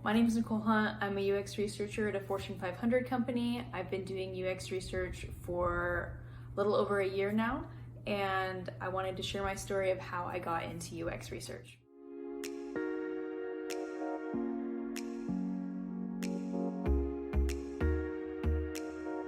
My name is Nicole Hunt. I'm a UX researcher at a Fortune 500 company. I've been doing UX research for a little over a year now, and I wanted to share my story of how I got into UX research.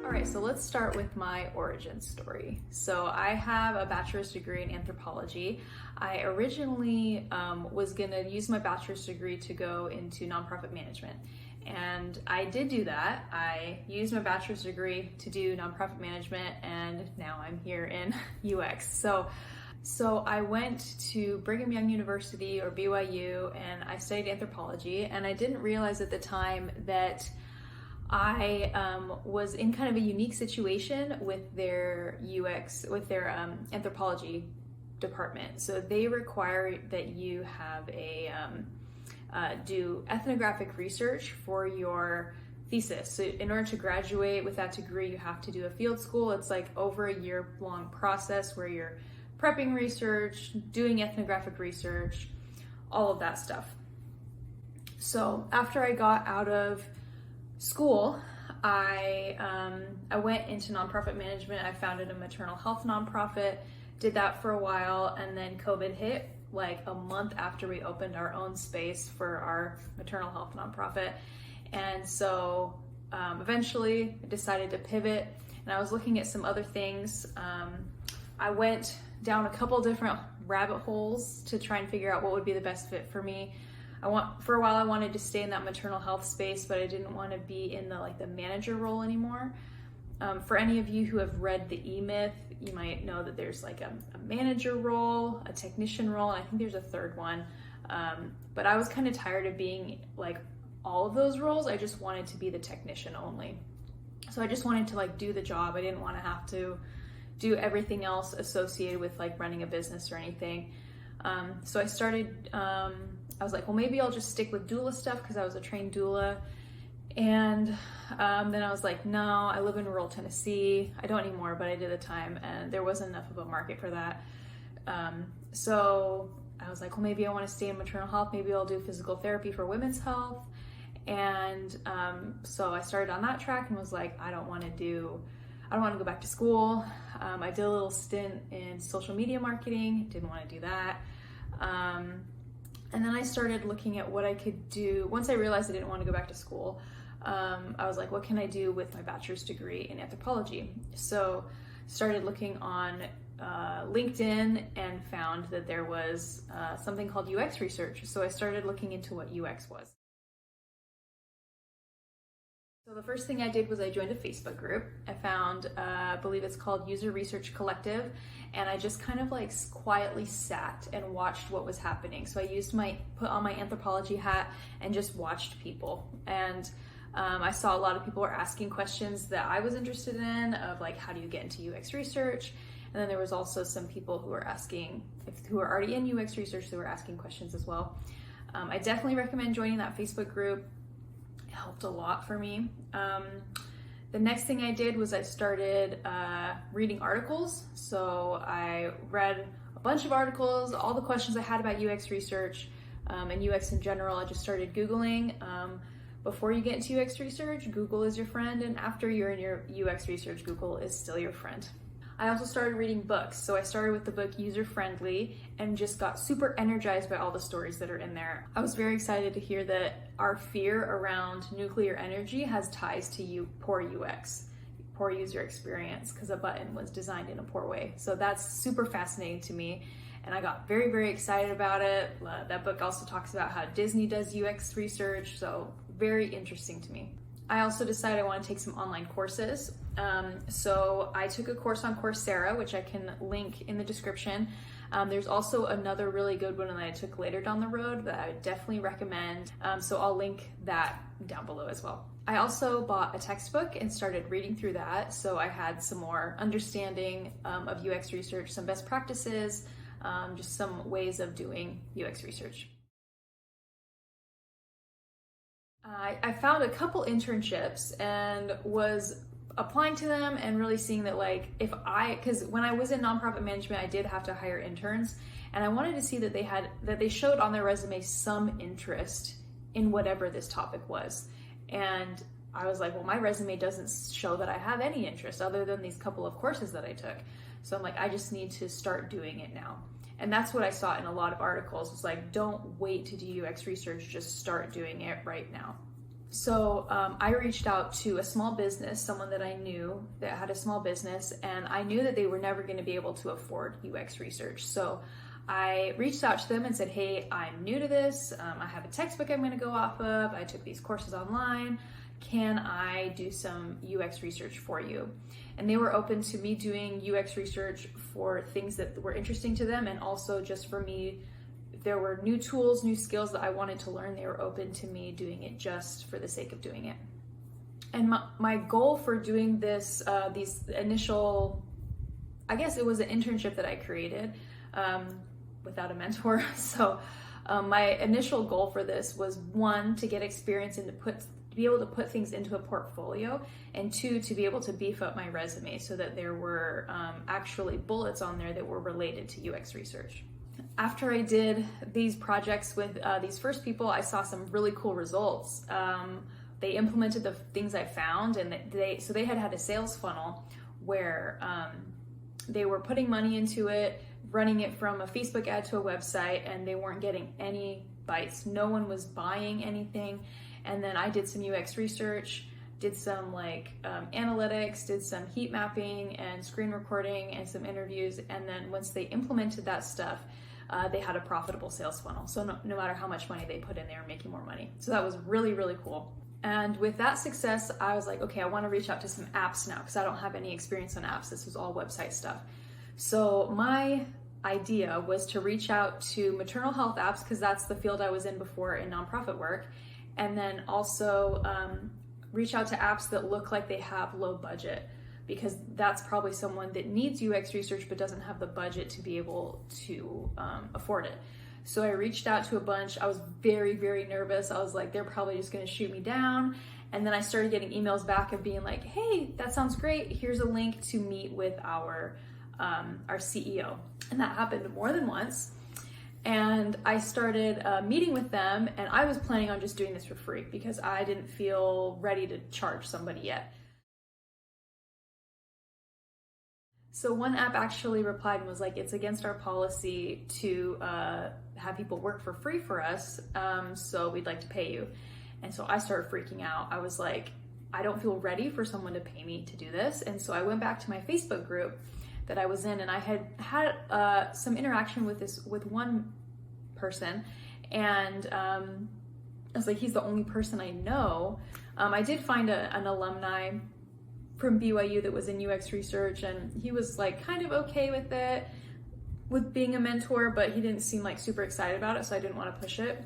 All right, so let's start with my origin story. So I have a bachelor's degree in anthropology. I originally was gonna use my bachelor's degree to go into nonprofit management. And I did do that. I used my bachelor's degree to do nonprofit management, and now I'm here in UX. So I went to Brigham Young University, or BYU, and I studied anthropology, and I didn't realize at the time that I was in kind of a unique situation with their anthropology department. So they require that you have do ethnographic research for your thesis. So in order to graduate with that degree, you have to do a field school. It's like over a year-long process where you're prepping research, doing ethnographic research, all of that stuff. So after I got out of school, I went into nonprofit management. I founded a maternal health nonprofit, did that for a while, and then COVID hit like a month after we opened our own space for our maternal health nonprofit. And so eventually I decided to pivot, and I was looking at some other things. I went down a couple different rabbit holes to try and figure out what would be the best fit for me. For a while I wanted to stay in that maternal health space, but I didn't want to be in the manager role anymore. For any of you who have read the E-Myth, you might know that there's like a manager role, a technician role, and I think there's a third one. But I was kind of tired of being like all of those roles. I just wanted to be the technician only. So I just wanted to like do the job. I didn't want to have to do everything else associated with like running a business or anything. So I started, I was like, well, maybe I'll just stick with doula stuff because I was a trained doula. And then I was like, no, I live in rural Tennessee. I don't anymore, but I did at the time, and there wasn't enough of a market for that. So I was like, well, maybe I want to stay in maternal health. Maybe I'll do physical therapy for women's health. And so I started on that track and was like, I don't want to go back to school. I did a little stint in social media marketing, didn't want to do that. And then I started looking at what I could do. Once I realized I didn't want to go back to school, I was like, what can I do with my bachelor's degree in anthropology? So started looking on LinkedIn and found that there was something called UX research. So I started looking into what UX was. So the first thing I did was I joined a Facebook group. I found, I believe it's called User Research Collective, and I just kind of like quietly sat and watched what was happening. So I put on my anthropology hat and just watched people. And I saw a lot of people were asking questions that I was interested in, of like, how do you get into UX research? And then there was also some people who were asking, who are already in UX research, they were asking questions as well. I definitely recommend joining that Facebook group. Helped a lot for me. The next thing I did was I started reading articles. So I read a bunch of articles, all the questions I had about UX research and UX in general. I just started Googling. Before you get into UX research, Google is your friend, and after you're in your UX research, Google is still your friend. I also started reading books. So I started with the book User Friendly and just got super energized by all the stories that are in there. I was very excited to hear that our fear around nuclear energy has ties to poor UX, poor user experience, because a button was designed in a poor way. So that's super fascinating to me, and I got very, very excited about it. That book also talks about how Disney does UX research, so very interesting to me. I also decided I want to take some online courses. So I took a course on Coursera, which I can link in the description. There's also another really good one that I took later down the road that I would definitely recommend. So I'll link that down below as well. I also bought a textbook and started reading through that. So I had some more understanding of UX research, some best practices, just some ways of doing UX research. I found a couple internships and was applying to them and really seeing that, like, because when I was in nonprofit management, I did have to hire interns, and I wanted to see that they showed on their resume some interest in whatever this topic was. And I was like, well, my resume doesn't show that I have any interest other than these couple of courses that I took. So I'm like, I just need to start doing it now. And that's what I saw in a lot of articles. It's like, don't wait to do UX research, just start doing it right now. So I reached out to a small business, someone that I knew that had a small business, and I knew that they were never going to be able to afford UX research. So I reached out to them and said, hey, I'm new to this. I have a textbook I'm going to go off of. I took these courses online. Can I do some UX research for you? And they were open to me doing UX research for things that were interesting to them, and also just for me, if there were new tools, new skills that I wanted to learn, they were open to me doing it just for the sake of doing it. And my goal for doing this, these initial, I guess it was an internship that I created without a mentor. So my initial goal for this was, one, to get experience and to be able to put things into a portfolio, and two, to be able to beef up my resume so that there were actually bullets on there that were related to UX research. After I did these projects with these first people, I saw some really cool results. They implemented the things I found, and they had a sales funnel where they were putting money into it, running it from a Facebook ad to a website, and they weren't getting any bites. No one was buying anything. And then I did some UX research, did some analytics, did some heat mapping and screen recording and some interviews. And then once they implemented that stuff, they had a profitable sales funnel. So no matter how much money they put in, they were making more money. So that was really, really cool. And with that success, I was like, okay, I want to reach out to some apps now because I don't have any experience on apps. This was all website stuff. So my idea was to reach out to maternal health apps, because that's the field I was in before in nonprofit work. And then also reach out to apps that look like they have low budget, because that's probably someone that needs UX research but doesn't have the budget to be able to afford it. So I reached out to a bunch. I was very, very nervous. I was like, they're probably just gonna shoot me down. And then I started getting emails back of being like, hey, that sounds great. Here's a link to meet with our CEO. And that happened more than once. And I started meeting with them, and I was planning on just doing this for free because I didn't feel ready to charge somebody yet. So one app actually replied and was like, it's against our policy to have people work for free for us, so we'd like to pay you. And so I started freaking out. I was like, I don't feel ready for someone to pay me to do this. And so I went back to my Facebook group that I was in, and I had some interaction with one person, and I was like, he's the only person I know. I did find an alumni from BYU that was in UX research, and he was like kind of okay with it, with being a mentor, but he didn't seem like super excited about it, so I didn't want to push it.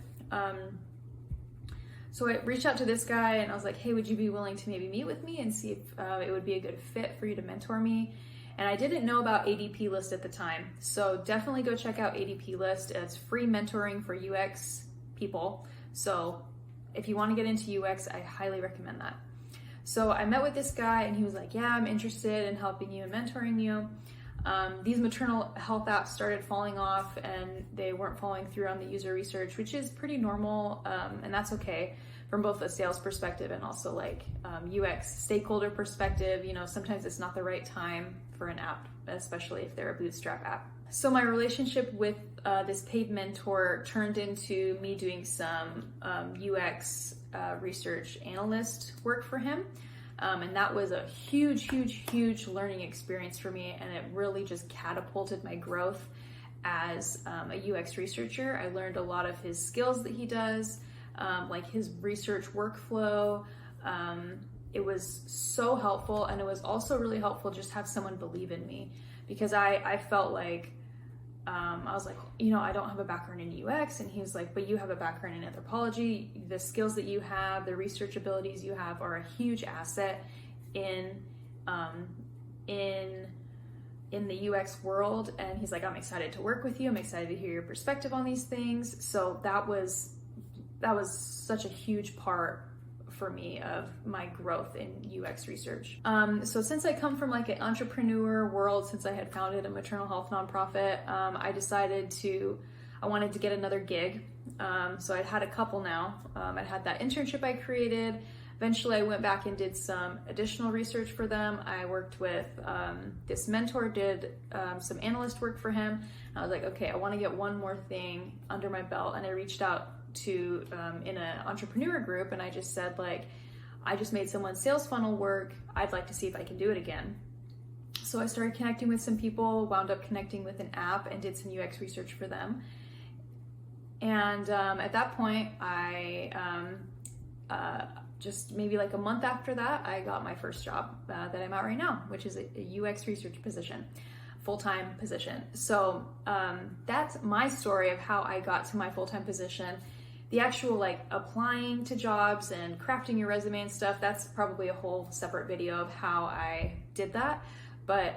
So I reached out to this guy, and I was like, hey, would you be willing to maybe meet with me and see if it would be a good fit for you to mentor me? And I didn't know about ADP List at the time. So definitely go check out ADP List. It's free mentoring for UX people. So if you want to get into UX, I highly recommend that. So I met with this guy, and he was like, yeah, I'm interested in helping you and mentoring you. These maternal health apps started falling off, and they weren't following through on the user research, which is pretty normal, and that's okay from both a sales perspective and also UX stakeholder perspective. You know, sometimes it's not the right time for an app, especially if they're a bootstrap app. So my relationship with this paid mentor turned into me doing some UX research analyst work for him. And that was a huge, huge, huge learning experience for me. And it really just catapulted my growth as a UX researcher. I learned a lot of his skills that he does, like his research workflow. It was so helpful. And it was also really helpful just to have someone believe in me, because I felt like, I was like, you know, I don't have a background in UX. And he was like, but you have a background in anthropology. The skills that you have, the research abilities you have are a huge asset in the UX world. And he's like, I'm excited to work with you. I'm excited to hear your perspective on these things. So that was such a huge part for me of my growth in UX research. So since I come from like an entrepreneur world, since I had founded a maternal health nonprofit, I decided I wanted to get another gig. So I'd had a couple now. I'd had that internship I created. Eventually I went back and did some additional research for them. I worked with this mentor, did some analyst work for him. I was like, okay, I want to get one more thing under my belt. And I reached out to in an entrepreneur group, and I just said, like, I just made someone's sales funnel work. I'd like to see if I can do it again. So I started connecting with some people, wound up connecting with an app, and did some UX research for them. And at that point, I just maybe like a month after that, I got my first job that I'm at right now, which is a UX research position, full-time position. So that's my story of how I got to my full-time position. The actual like applying to jobs and crafting your resume and stuff, that's probably a whole separate video of how I did that. But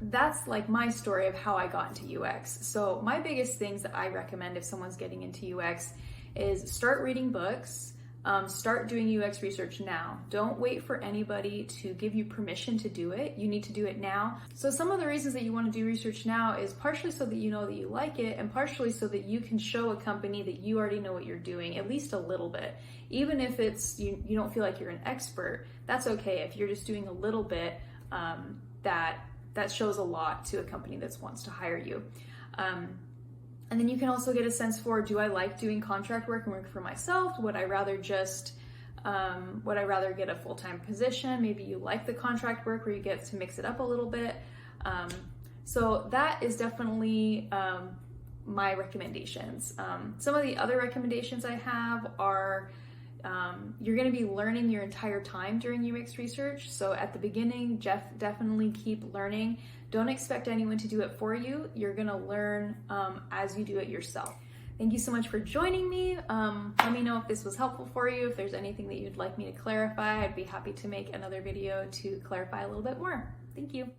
that's like my story of how I got into UX. So my biggest things that I recommend if someone's getting into UX is start reading books, start doing UX research now. Don't wait for anybody to give you permission to do it. You need to do it now. So some of the reasons that you want to do research now is partially so that you know that you like it, and partially so that you can show a company that you already know what you're doing, at least a little bit. Even if it's you don't feel like you're an expert, that's okay. If you're just doing a little bit, that shows a lot to a company that wants to hire you. And then you can also get a sense for, do I like doing contract work and work for myself? Would I rather just, would I rather get a full-time position? Maybe you like the contract work where you get to mix it up a little bit. So that is definitely my recommendations. Some of the other recommendations I have are, you're going to be learning your entire time during UX research. So at the beginning, definitely keep learning. Don't expect anyone to do it for you. You're going to learn as you do it yourself. Thank you so much for joining me. Let me know if this was helpful for you. If there's anything that you'd like me to clarify, I'd be happy to make another video to clarify a little bit more. Thank you.